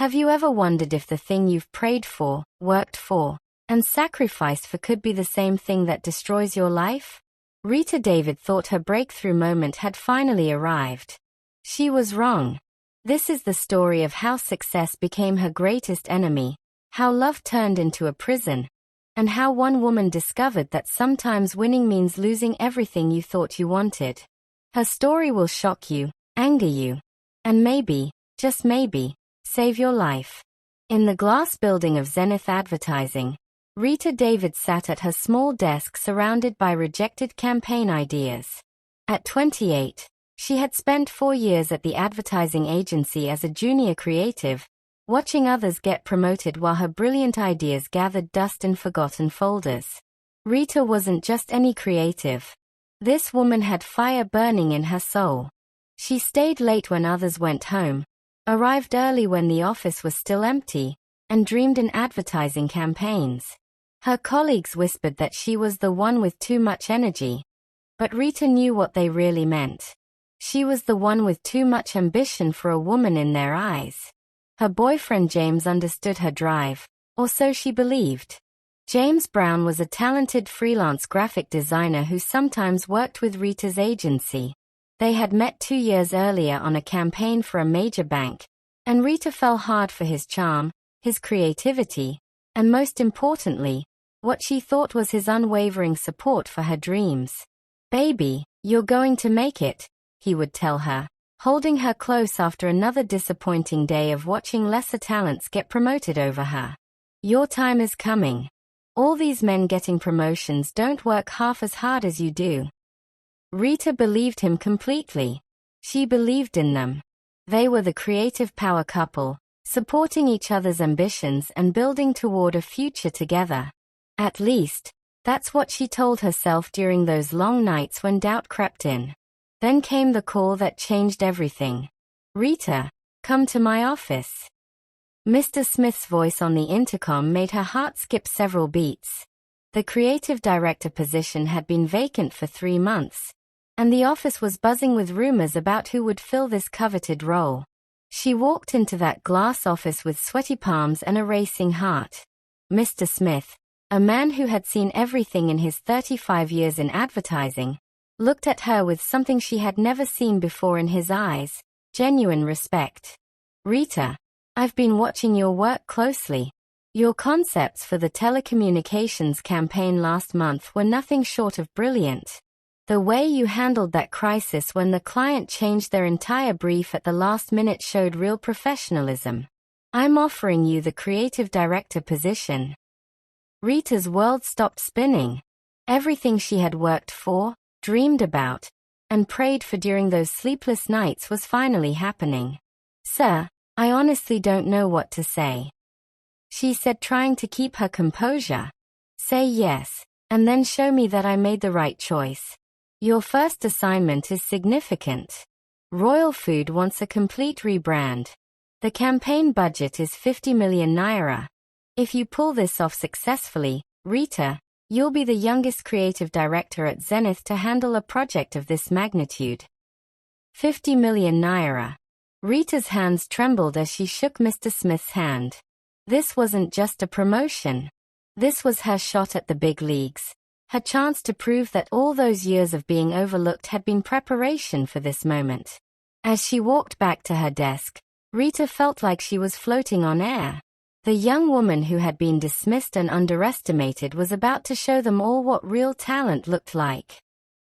Have you ever wondered if the thing you've prayed for, worked for, and sacrificed for could be the same thing that destroys your life? Rita David thought her breakthrough moment had finally arrived. She was wrong. This is the story of how success became her greatest enemy, how love turned into a prison, and how one woman discovered that sometimes winning means losing everything you thought you wanted. Her story will shock you, anger you, and maybe, just maybe, save your life. In the glass building of Zenith Advertising, Rita David sat at her small desk surrounded by rejected campaign ideas. At 28, she had spent 4 years at the advertising agency as a junior creative, watching others get promoted while her brilliant ideas gathered dust in forgotten folders. Rita wasn't just any creative. This woman had fire burning in her soul. She stayed late when others went home, arrived early when the office was still empty, and dreamed in advertising campaigns. Her colleagues whispered that she was the one with too much energy. But Rita knew what they really meant. She was the one with too much ambition for a woman in their eyes. Her boyfriend James understood her drive, or so she believed. James Brown was a talented freelance graphic designer who sometimes worked with Rita's agency. They had met 2 years earlier on a campaign for a major bank, and Rita fell hard for his charm, his creativity, and most importantly, what she thought was his unwavering support for her dreams. "Baby, you're going to make it," he would tell her, holding her close after another disappointing day of watching lesser talents get promoted over her. "Your time is coming. All these men getting promotions don't work half as hard as you do." Rita believed him completely. She believed in them. They were the creative power couple, supporting each other's ambitions and building toward a future together. At least, that's what she told herself during those long nights when doubt crept in. Then came the call that changed everything. "Rita, come to my office." Mr. Smith's voice on the intercom made her heart skip several beats. The creative director position had been vacant for 3 months, and the office was buzzing with rumors about who would fill this coveted role. She walked into that glass office with sweaty palms and a racing heart. Mr. Smith, a man who had seen everything in his 35 years in advertising, looked at her with something she had never seen before in his eyes, genuine respect. "Rita, I've been watching your work closely. Your concepts for the telecommunications campaign last month were nothing short of brilliant. The way you handled that crisis when the client changed their entire brief at the last minute showed real professionalism. I'm offering you the creative director position." Rita's world stopped spinning. Everything she had worked for, dreamed about, and prayed for during those sleepless nights was finally happening. "Sir, I honestly don't know what to say," she said, trying to keep her composure. "Say yes, and then show me that I made the right choice. Your first assignment is significant. Royal Food wants a complete rebrand. The campaign budget is 50 million naira. If you pull this off successfully, Rita, you'll be the youngest creative director at Zenith to handle a project of this magnitude." 50 million naira. Rita's hands trembled as she shook Mr. Smith's hand. This wasn't just a promotion. This was her shot at the big leagues, her chance to prove that all those years of being overlooked had been preparation for this moment. As she walked back to her desk, Rita felt like she was floating on air. The young woman who had been dismissed and underestimated was about to show them all what real talent looked like.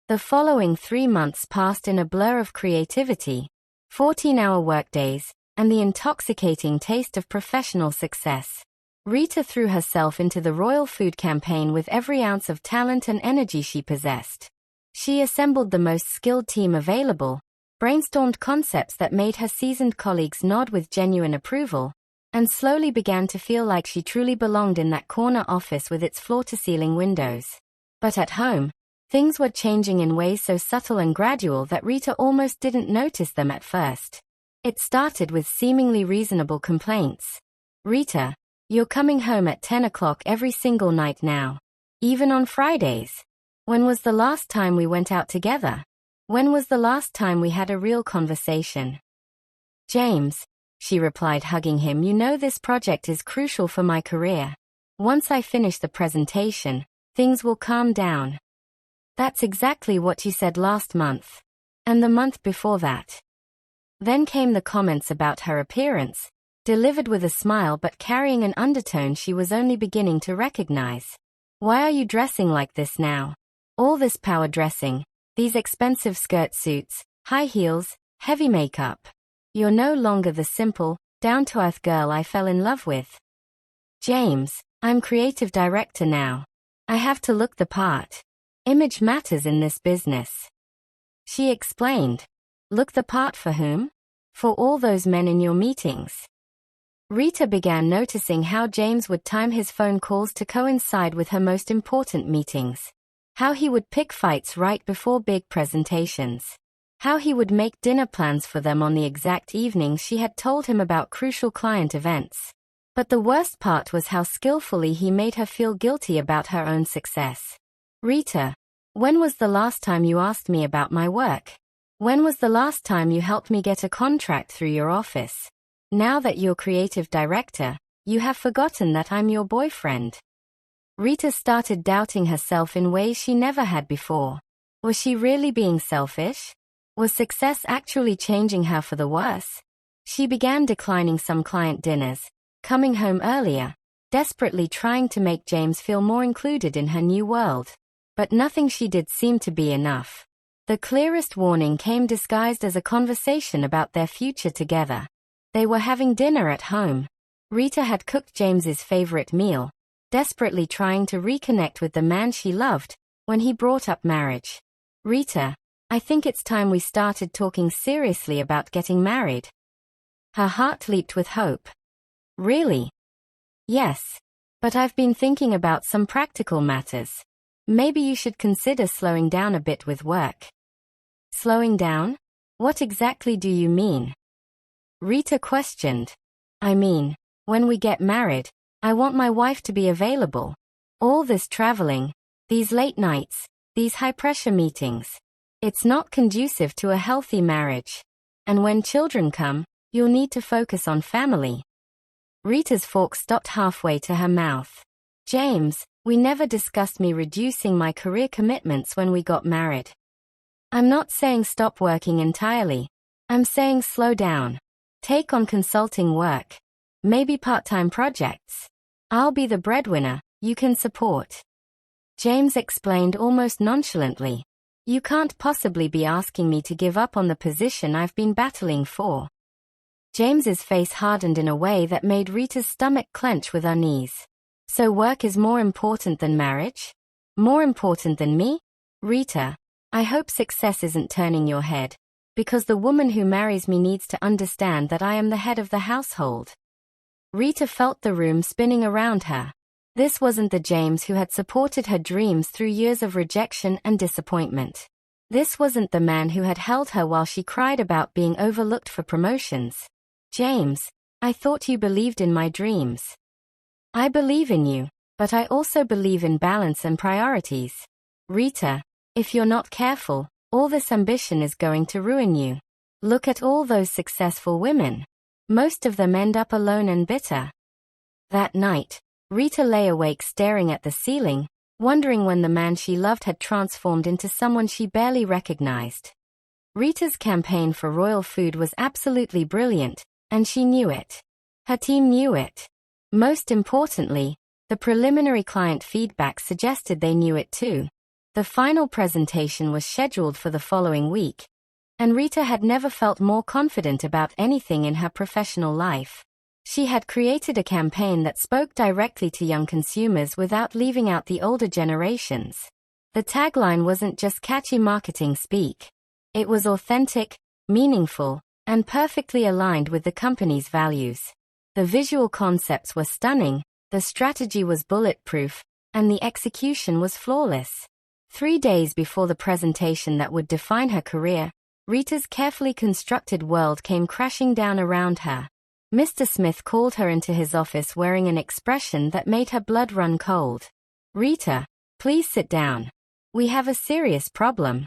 The following 3 months passed in a blur of creativity, 14-hour workdays, and the intoxicating taste of professional success. Rita threw herself into the Royal Food campaign with every ounce of talent and energy she possessed. She assembled the most skilled team available, brainstormed concepts that made her seasoned colleagues nod with genuine approval, and slowly began to feel like she truly belonged in that corner office with its floor-to-ceiling windows. But at home, things were changing in ways so subtle and gradual that Rita almost didn't notice them at first. It started with seemingly reasonable complaints. "Rita, you're coming home at 10 o'clock every single night now. Even on Fridays. When was the last time we went out together? When was the last time we had a real conversation?" "James," she replied, hugging him. You know, this project is crucial for my career. Once I finish the presentation, things will calm down. That's exactly what you said last month. And the month before that. Then came the comments about her appearance, delivered with a smile but carrying an undertone she was only beginning to recognize. Why are you dressing like this now? All this power dressing, these expensive skirt suits, high heels, heavy makeup. You're no longer the simple, down-to-earth girl I fell in love with. James, I'm creative director now. I have to look the part. Image matters in this business. She explained. Look the part for whom? For all those men in your meetings. Rita began noticing how James would time his phone calls to coincide with her most important meetings. How he would pick fights right before big presentations. How he would make dinner plans for them on the exact evenings she had told him about crucial client events. But the worst part was how skillfully he made her feel guilty about her own success. Rita, when was the last time you asked me about my work? When was the last time you helped me get a contract through your office? Now that you're creative director, you have forgotten that I'm your boyfriend. Rita started doubting herself in ways she never had before. Was she really being selfish? Was success actually changing her for the worse? She began declining some client dinners, coming home earlier, desperately trying to make James feel more included in her new world. But nothing she did seemed to be enough. The clearest warning came disguised as a conversation about their future together. They were having dinner at home. Rita had cooked James's favorite meal, desperately trying to reconnect with the man she loved, when he brought up marriage. Rita, I think it's time we started talking seriously about getting married. Her heart leaped with hope. Really? Yes. But I've been thinking about some practical matters. Maybe you should consider slowing down a bit with work. Slowing down? What exactly do you mean? Rita questioned. I mean, when we get married, I want my wife to be available. All this traveling, these late nights, these high-pressure meetings. It's not conducive to a healthy marriage. And when children come, you'll need to focus on family. Rita's fork stopped halfway to her mouth. James, we never discussed me reducing my career commitments when we got married. I'm not saying stop working entirely. I'm saying slow down. Take on consulting work. Maybe part-time projects. I'll be the breadwinner, you can support. James explained almost nonchalantly. You can't possibly be asking me to give up on the position I've been battling for. James's face hardened in a way that made Rita's stomach clench with unease. So work is more important than marriage? More important than me? Rita, I hope success isn't turning your head, because the woman who marries me needs to understand that I am the head of the household. Rita felt the room spinning around her. This wasn't the James who had supported her dreams through years of rejection and disappointment. This wasn't the man who had held her while she cried about being overlooked for promotions. James, I thought you believed in my dreams. I believe in you, but I also believe in balance and priorities. Rita, if you're not careful, all this ambition is going to ruin you. Look at all those successful women. Most of them end up alone and bitter. That night, Rita lay awake staring at the ceiling, wondering when the man she loved had transformed into someone she barely recognized. Rita's campaign for royal food was absolutely brilliant, and she knew it. Her team knew it. Most importantly, the preliminary client feedback suggested they knew it too. The final presentation was scheduled for the following week, and Rita had never felt more confident about anything in her professional life. She had created a campaign that spoke directly to young consumers without leaving out the older generations. The tagline wasn't just catchy marketing speak. It was authentic, meaningful, and perfectly aligned with the company's values. The visual concepts were stunning, the strategy was bulletproof, and the execution was flawless. 3 days before the presentation that would define her career, Rita's carefully constructed world came crashing down around her. Mr. Smith called her into his office wearing an expression that made her blood run cold. Rita, please sit down. We have a serious problem.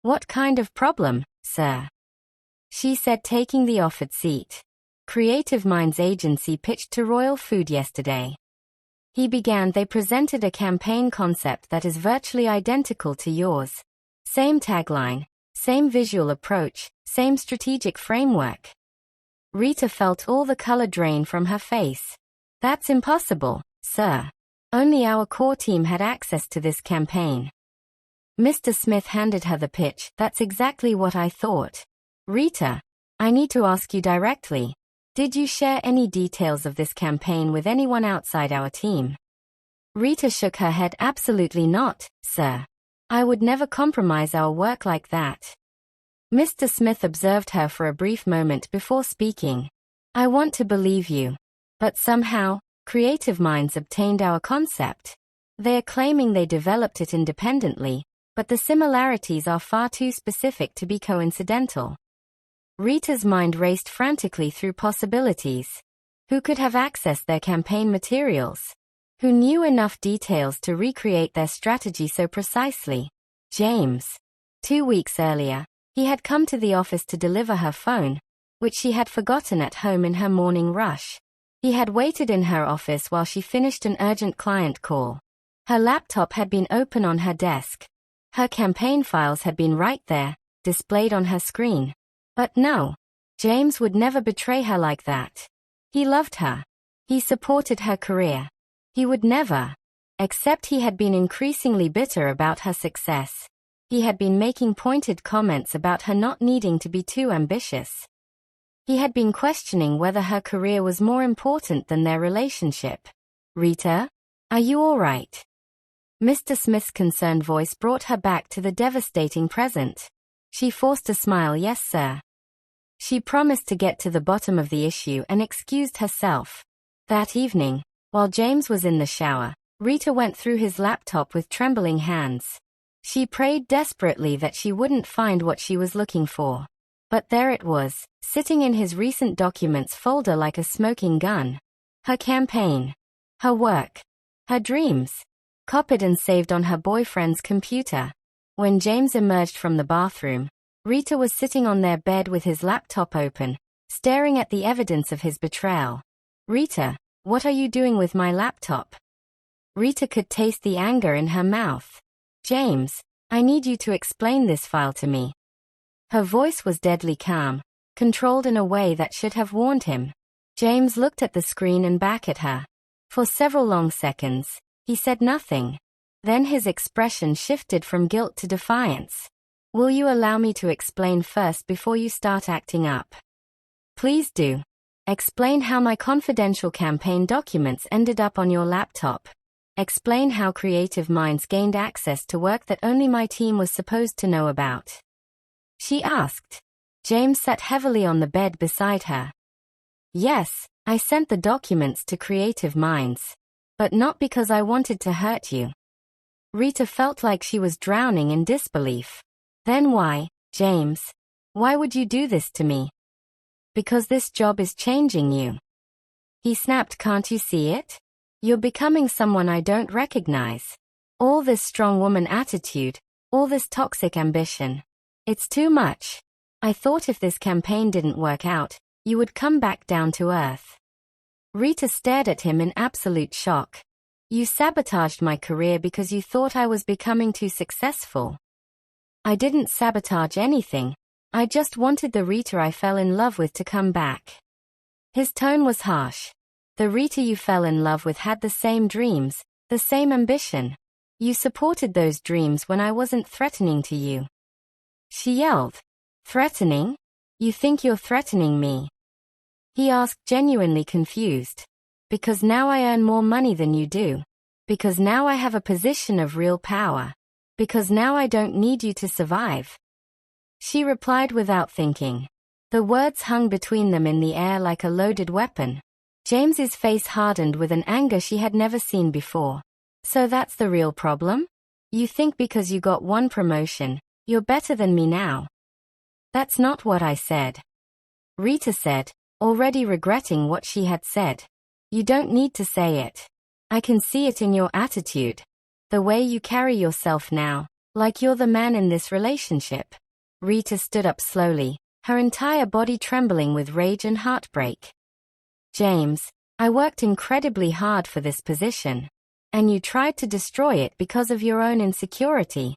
What kind of problem, sir? She said, taking the offered seat. Creative Minds agency pitched to Royal Food yesterday. They presented a campaign concept that is virtually identical to yours. Same tagline, same visual approach, same strategic framework. Rita felt all the color drain from her face. That's impossible, sir. Only our core team had access to this campaign. Mr. Smith handed her the pitch. That's exactly what I thought. Rita, I need to ask you directly. Did you share any details of this campaign with anyone outside our team? Rita shook her head. Absolutely not, sir. I would never compromise our work like that. Mr. Smith observed her for a brief moment before speaking. I want to believe you. But somehow, Creative Minds obtained our concept. They are claiming they developed it independently, but the similarities are far too specific to be coincidental. Rita's mind raced frantically through possibilities. Who could have accessed their campaign materials? Who knew enough details to recreate their strategy so precisely? James. 2 weeks earlier, he had come to the office to deliver her phone, which she had forgotten at home in her morning rush. He had waited in her office while she finished an urgent client call. Her laptop had been open on her desk. Her campaign files had been right there, displayed on her screen. But no, James would never betray her like that. He loved her. He supported her career. He would never. Except he had been increasingly bitter about her success. He had been making pointed comments about her not needing to be too ambitious. He had been questioning whether her career was more important than their relationship. Rita, are you all right? Mr. Smith's concerned voice brought her back to the devastating present. She forced a smile. Yes, sir. She promised to get to the bottom of the issue and excused herself. That evening, while James was in the shower, Rita went through his laptop with trembling hands. She prayed desperately that she wouldn't find what she was looking for. But there it was, sitting in his recent documents folder like a smoking gun. Her campaign. Her work. Her dreams. Copied and saved on her boyfriend's computer. When James emerged from the bathroom, Rita was sitting on their bed with his laptop open, staring at the evidence of his betrayal. Rita, what are you doing with my laptop? Rita could taste the anger in her mouth. James, I need you to explain this file to me. Her voice was deadly calm, controlled in a way that should have warned him. James looked at the screen and back at her. For several long seconds, he said nothing. Then his expression shifted from guilt to defiance. Will you allow me to explain first before you start acting up? Please do. Explain how my confidential campaign documents ended up on your laptop. Explain how Creative Minds gained access to work that only my team was supposed to know about. She asked. James sat heavily on the bed beside her. Yes, I sent the documents to Creative Minds. But not because I wanted to hurt you. Rita felt like she was drowning in disbelief. Then why, James? Why would you do this to me? Because this job is changing you. He snapped. Can't you see it? You're becoming someone I don't recognize. All this strong woman attitude, all this toxic ambition. It's too much. I thought if this campaign didn't work out, you would come back down to earth. Rita stared at him in absolute shock. You sabotaged my career because you thought I was becoming too successful. I didn't sabotage anything. I just wanted the Rita I fell in love with to come back. His tone was harsh. The Rita you fell in love with had the same dreams, the same ambition. You supported those dreams when I wasn't threatening to you. She yelled. Threatening? You think you're threatening me? He asked, genuinely confused. Because now I earn more money than you do. Because now I have a position of real power. Because now I don't need you to survive. She replied without thinking. The words hung between them in the air like a loaded weapon. James's face hardened with an anger she had never seen before. So that's the real problem? You think because you got one promotion, you're better than me now? That's not what I said. Rita said, already regretting what she had said. You don't need to say it. I can see it in your attitude. The way you carry yourself now, like you're the man in this relationship. Rita stood up slowly, her entire body trembling with rage and heartbreak. "James, I worked incredibly hard for this position. And you tried to destroy it because of your own insecurity."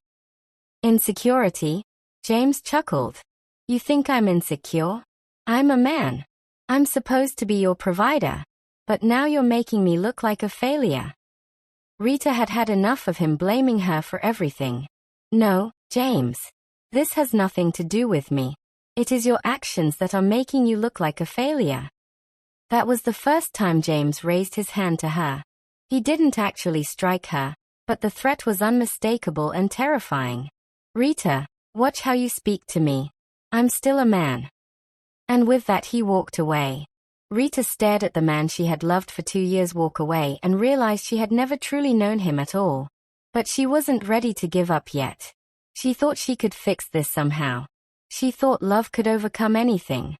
"Insecurity?" James chuckled. "You think I'm insecure? I'm a man. I'm supposed to be your provider. But now you're making me look like a failure." Rita had had enough of him blaming her for everything. "No, James. This has nothing to do with me. It is your actions that are making you look like a failure." That was the first time James raised his hand to her. He didn't actually strike her, but the threat was unmistakable and terrifying. "Rita, watch how you speak to me. I'm still a man." And with that he walked away. Rita stared at the man she had loved for 2 years walk away and realized she had never truly known him at all. But she wasn't ready to give up yet. She thought she could fix this somehow. She thought love could overcome anything.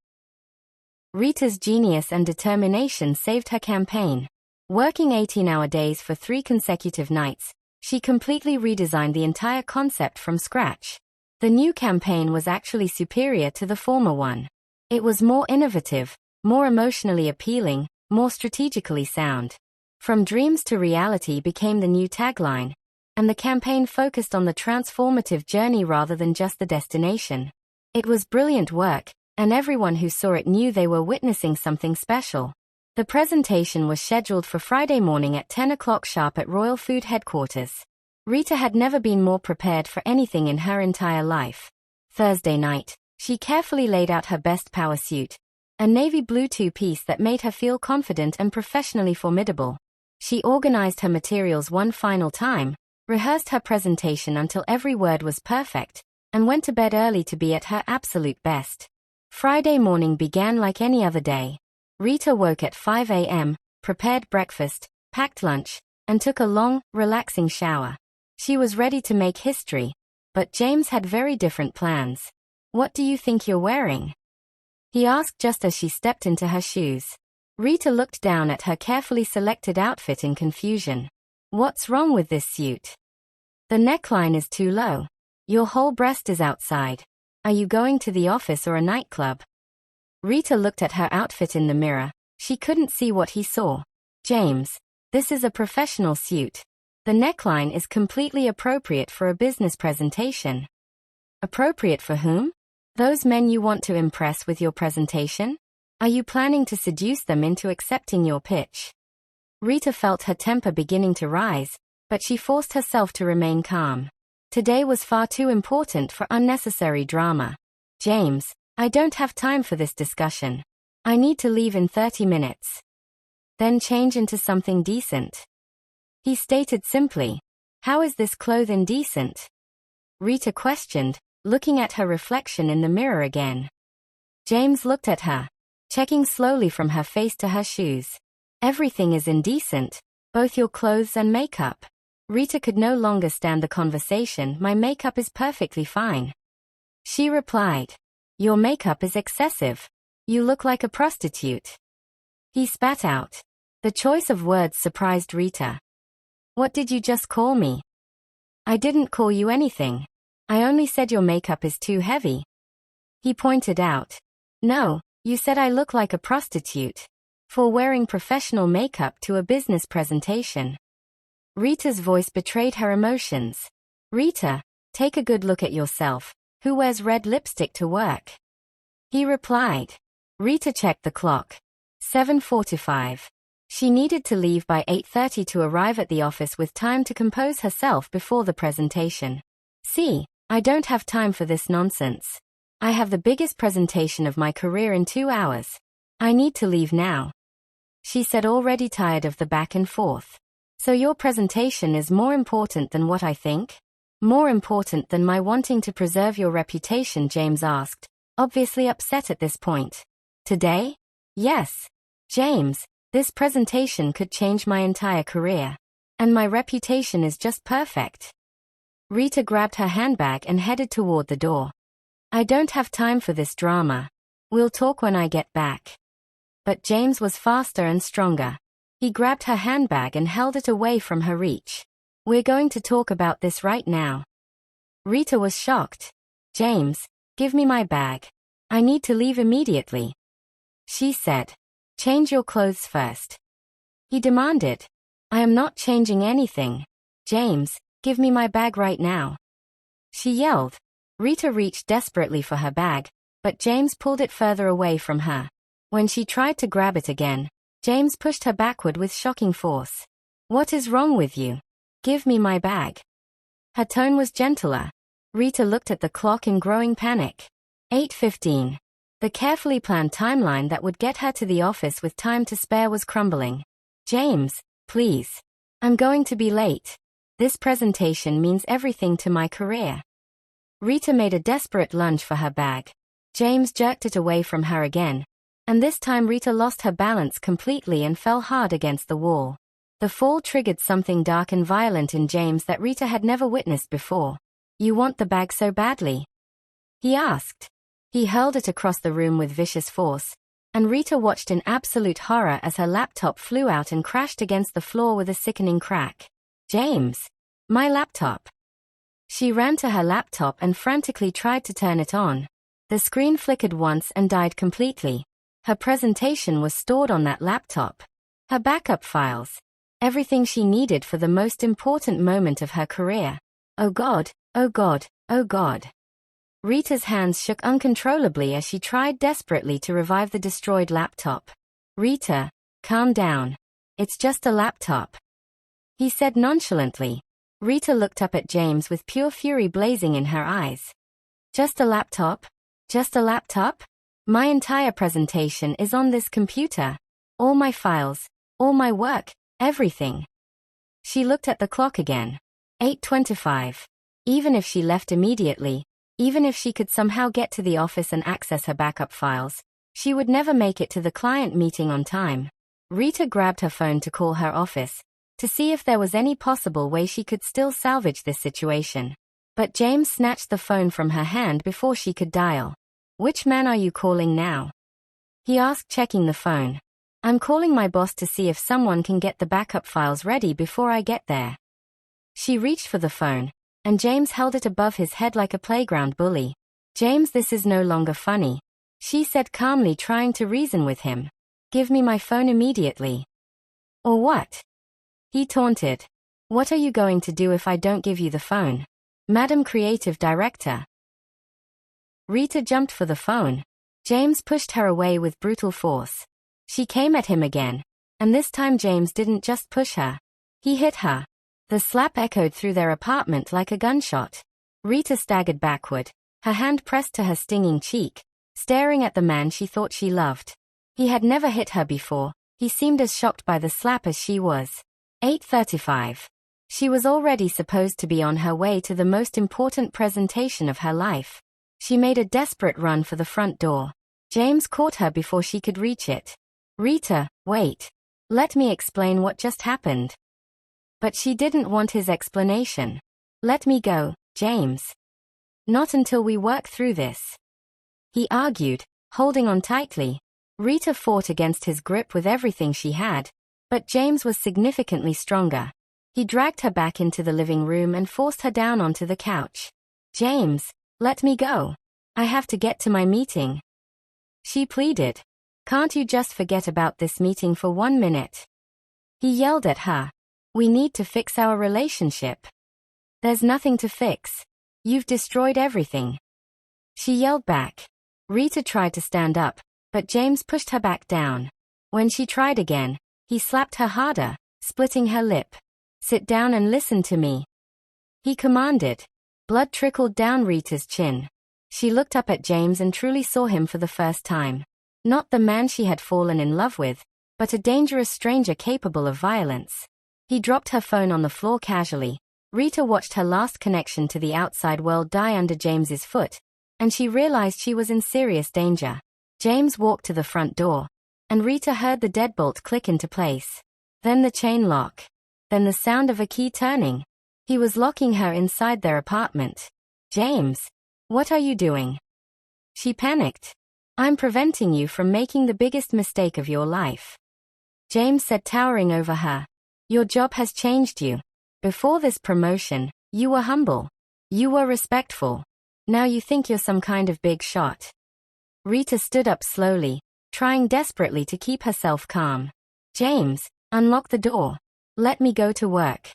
Rita's genius and determination saved her campaign. Working 18-hour days for 3 consecutive nights, she completely redesigned the entire concept from scratch. The new campaign was actually superior to the former one. It was more innovative, more emotionally appealing, more strategically sound. From dreams to reality became the new tagline, and the campaign focused on the transformative journey rather than just the destination. It was brilliant work, and everyone who saw it knew they were witnessing something special. The presentation was scheduled for Friday morning at 10 o'clock sharp at Royal Food Headquarters. Rita had never been more prepared for anything in her entire life. Thursday night, she carefully laid out her best power suit, a navy blue two-piece that made her feel confident and professionally formidable. She organized her materials one final time, rehearsed her presentation until every word was perfect, and went to bed early to be at her absolute best. Friday morning began like any other day. Rita woke at 5 a.m., prepared breakfast, packed lunch, and took a long, relaxing shower. She was ready to make history, but James had very different plans. "What do you think you're wearing?" he asked just as she stepped into her shoes. Rita looked down at her carefully selected outfit in confusion. "What's wrong with this suit? The neckline is too low. Your whole breast is outside. Are you going to the office or a nightclub?" Rita looked at her outfit in the mirror. She couldn't see what he saw. "James, this is a professional suit. The neckline is completely appropriate for a business presentation." "Appropriate for whom? Those men you want to impress with your presentation? Are you planning to seduce them into accepting your pitch?" Rita felt her temper beginning to rise, but she forced herself to remain calm. Today was far too important for unnecessary drama. "James, I don't have time for this discussion. I need to leave in 30 minutes. Then change into something decent," he stated simply. "How is this clothes indecent?" Rita questioned, looking at her reflection in the mirror again. James looked at her, checking slowly from her face to her shoes. "Everything is indecent, both your clothes and makeup." Rita could no longer stand the conversation. "My makeup is perfectly fine," she replied. "Your makeup is excessive. You look like a prostitute," he spat out. The choice of words surprised Rita. "What did you just call me?" "I didn't call you anything. I only said your makeup is too heavy," he pointed out. "No, you said I look like a prostitute for wearing professional makeup to a business presentation." Rita's voice betrayed her emotions. "Rita, take a good look at yourself. Who wears red lipstick to work?" he replied. Rita checked the clock. 7:45. She needed to leave by 8:30 to arrive at the office with time to compose herself before the presentation. "See, I don't have time for this nonsense. I have the biggest presentation of my career in 2 hours. I need to leave now," she said, already tired of the back and forth. "So your presentation is more important than what I think? More important than my wanting to preserve your reputation?" James asked, obviously upset at this point. "Today? Yes. James, this presentation could change my entire career. And my reputation is just perfect." Rita grabbed her handbag and headed toward the door. "I don't have time for this drama. We'll talk when I get back." But James was faster and stronger. He grabbed her handbag and held it away from her reach. "We're going to talk about this right now." Rita was shocked. "James, give me my bag." I need to leave immediately. She said. Change your clothes first. He demanded. I am not changing anything. James, give me my bag right now. She yelled. Rita reached desperately for her bag, but James pulled it further away from her. When she tried to grab it again, James pushed her backward with shocking force. What is wrong with you? Give me my bag. Her tone was gentler. Rita looked at the clock in growing panic. 8:15. The carefully planned timeline that would get her to the office with time to spare was crumbling. James, please. I'm going to be late. This presentation means everything to my career. Rita made a desperate lunge for her bag. James jerked it away from her again, and this time Rita lost her balance completely and fell hard against the wall. The fall triggered something dark and violent in James that Rita had never witnessed before. You want the bag so badly? He asked. He hurled it across the room with vicious force, and Rita watched in absolute horror as her laptop flew out and crashed against the floor with a sickening crack. James! My laptop! She ran to her laptop and frantically tried to turn it on. The screen flickered once and died completely. Her presentation was stored on that laptop. Her backup files. Everything she needed for the most important moment of her career. Oh God, oh God, oh God. Rita's hands shook uncontrollably as she tried desperately to revive the destroyed laptop. Rita, calm down. It's just a laptop. He said nonchalantly. Rita looked up at James with pure fury blazing in her eyes. Just a laptop? Just a laptop? My entire presentation is on this computer. All my files, all my work, everything. She looked at the clock again. 8:25. Even if she left immediately, even if she could somehow get to the office and access her backup files, she would never make it to the client meeting on time. Rita grabbed her phone to call her office, to see if there was any possible way she could still salvage this situation. But James snatched the phone from her hand before she could dial. Which man are you calling now? He asked, checking the phone. I'm calling my boss to see if someone can get the backup files ready before I get there. She reached for the phone, and James held it above his head like a playground bully. James, this is no longer funny, she said calmly, trying to reason with him. Give me my phone immediately. Or what? He taunted. What are you going to do if I don't give you the phone? Madam Creative Director. Rita jumped for the phone. James pushed her away with brutal force. She came at him again, and this time James didn't just push her. He hit her. The slap echoed through their apartment like a gunshot. Rita staggered backward, her hand pressed to her stinging cheek, staring at the man she thought she loved. He had never hit her before. He seemed as shocked by the slap as she was. 8:35. She was already supposed to be on her way to the most important presentation of her life. She made a desperate run for the front door. James caught her before she could reach it. Rita, wait. Let me explain what just happened. But she didn't want his explanation. Let me go, James. Not until we work through this. He argued, holding on tightly. Rita fought against his grip with everything she had, but James was significantly stronger. He dragged her back into the living room and forced her down onto the couch. James, let me go. I have to get to my meeting. She pleaded. Can't you just forget about this meeting for 1 minute? He yelled at her. We need to fix our relationship. There's nothing to fix. You've destroyed everything. She yelled back. Rita tried to stand up, but James pushed her back down. When she tried again, he slapped her harder, splitting her lip. Sit down and listen to me. He commanded. Blood trickled down Rita's chin. She looked up at James and truly saw him for the first time. Not the man she had fallen in love with, but a dangerous stranger capable of violence. He dropped her phone on the floor casually. Rita watched her last connection to the outside world die under James's foot, and she realized she was in serious danger. James walked to the front door, and Rita heard the deadbolt click into place. Then the chain lock. Then the sound of a key turning. He was locking her inside their apartment. James, what are you doing? She panicked. I'm preventing you from making the biggest mistake of your life. James said, towering over her. Your job has changed you. Before this promotion, you were humble. You were respectful. Now you think you're some kind of big shot. Rita stood up slowly, trying desperately to keep herself calm. James, unlock the door. Let me go to work.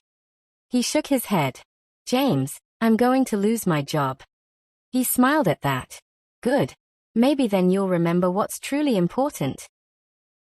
He shook his head. James, I'm going to lose my job. He smiled at that. Good. Maybe then you'll remember what's truly important.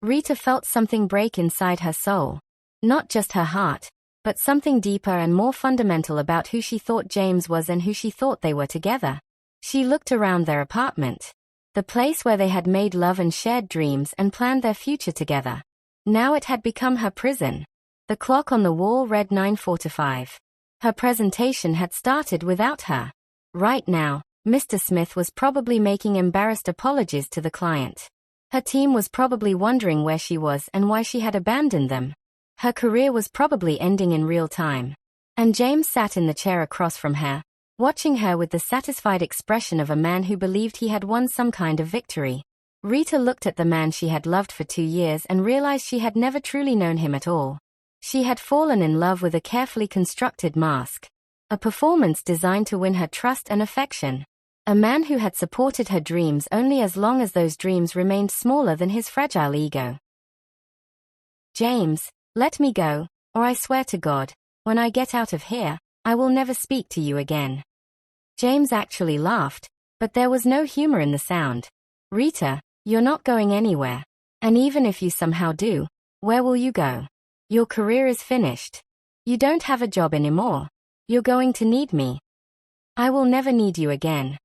Rita felt something break inside her soul. Not just her heart, but something deeper and more fundamental about who she thought James was and who she thought they were together. She looked around their apartment. The place where they had made love and shared dreams and planned their future together. Now it had become her prison. The clock on the wall read 9:45. Her presentation had started without her. Right now, Mr. Smith was probably making embarrassed apologies to the client. Her team was probably wondering where she was and why she had abandoned them. Her career was probably ending in real time. And James sat in the chair across from her, watching her with the satisfied expression of a man who believed he had won some kind of victory. Rita looked at the man she had loved for 2 years and realized she had never truly known him at all. She had fallen in love with a carefully constructed mask. A performance designed to win her trust and affection. A man who had supported her dreams only as long as those dreams remained smaller than his fragile ego. James, let me go, or I swear to God, when I get out of here, I will never speak to you again. James actually laughed, but there was no humor in the sound. Rita, you're not going anywhere. And even if you somehow do, where will you go? Your career is finished. You don't have a job anymore. You're going to need me. I will never need you again.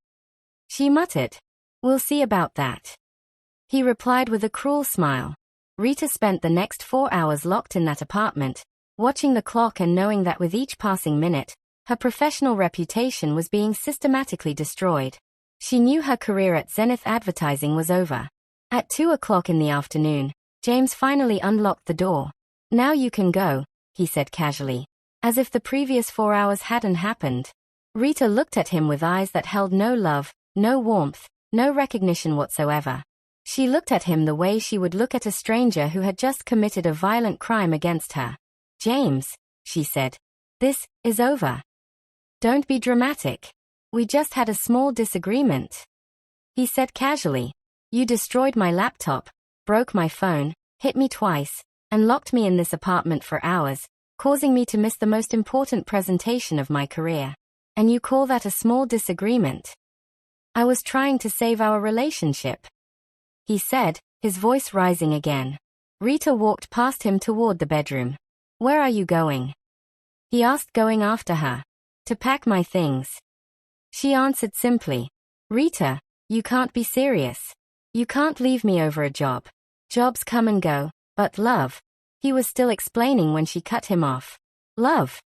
She muttered. We'll see about that. He replied with a cruel smile. Rita spent the next 4 hours locked in that apartment, watching the clock and knowing that with each passing minute, her professional reputation was being systematically destroyed. She knew her career at Zenith Advertising was over. At 2 o'clock in the afternoon, James finally unlocked the door. Now you can go, he said casually, as if the previous 4 hours hadn't happened. Rita looked at him with eyes that held no love, no warmth, no recognition whatsoever. She looked at him the way she would look at a stranger who had just committed a violent crime against her. James, she said, this is over. Don't be dramatic. We just had a small disagreement. He said casually. You destroyed my laptop, broke my phone, hit me twice, and locked me in this apartment for hours, causing me to miss the most important presentation of my career. And you call that a small disagreement? I was trying to save our relationship, he said, his voice rising again. Rita walked past him toward the bedroom. Where are you going? He asked, going after her. To pack my things. She answered simply. Rita, you can't be serious. You can't leave me over a job. Jobs come and go, but love. He was still explaining when she cut him off. Love.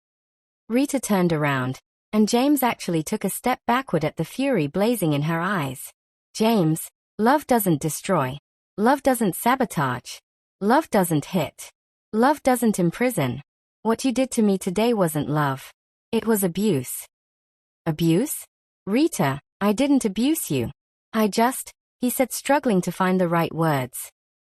Rita turned around, and James actually took a step backward at the fury blazing in her eyes. James, love doesn't destroy. Love doesn't sabotage. Love doesn't hit. Love doesn't imprison. What you did to me today wasn't love. It was abuse. Abuse? Rita, I didn't abuse you. He said, struggling to find the right words.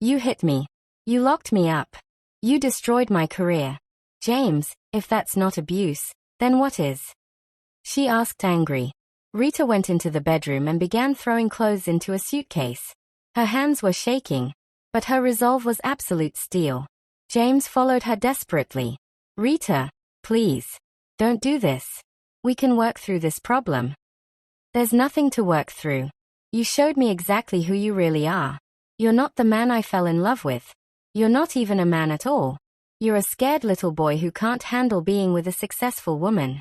You hit me. You locked me up. You destroyed my career. James, if that's not abuse, then what is? She asked, angry. Rita went into the bedroom and began throwing clothes into a suitcase. Her hands were shaking, but her resolve was absolute steel. James followed her desperately. Rita, please. Don't do this. We can work through this problem. There's nothing to work through. You showed me exactly who you really are. You're not the man I fell in love with. You're not even a man at all. You're a scared little boy who can't handle being with a successful woman.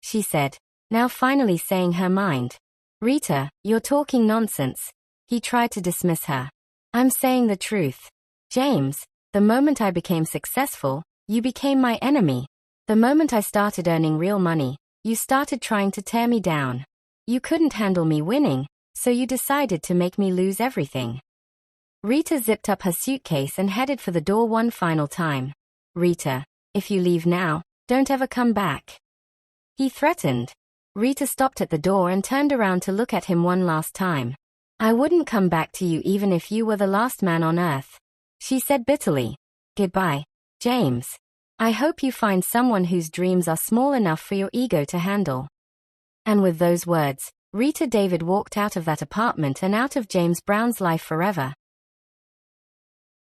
She said, now finally saying her mind. Rita, you're talking nonsense. He tried to dismiss her. I'm saying the truth. James, the moment I became successful, you became my enemy. The moment I started earning real money, you started trying to tear me down. You couldn't handle me winning, so you decided to make me lose everything. Rita zipped up her suitcase and headed for the door one final time. Rita, if you leave now, don't ever come back. He threatened. Rita stopped at the door and turned around to look at him one last time. I wouldn't come back to you even if you were the last man on earth. She said bitterly. Goodbye, James. I hope you find someone whose dreams are small enough for your ego to handle. And with those words, Rita David walked out of that apartment and out of James Brown's life forever.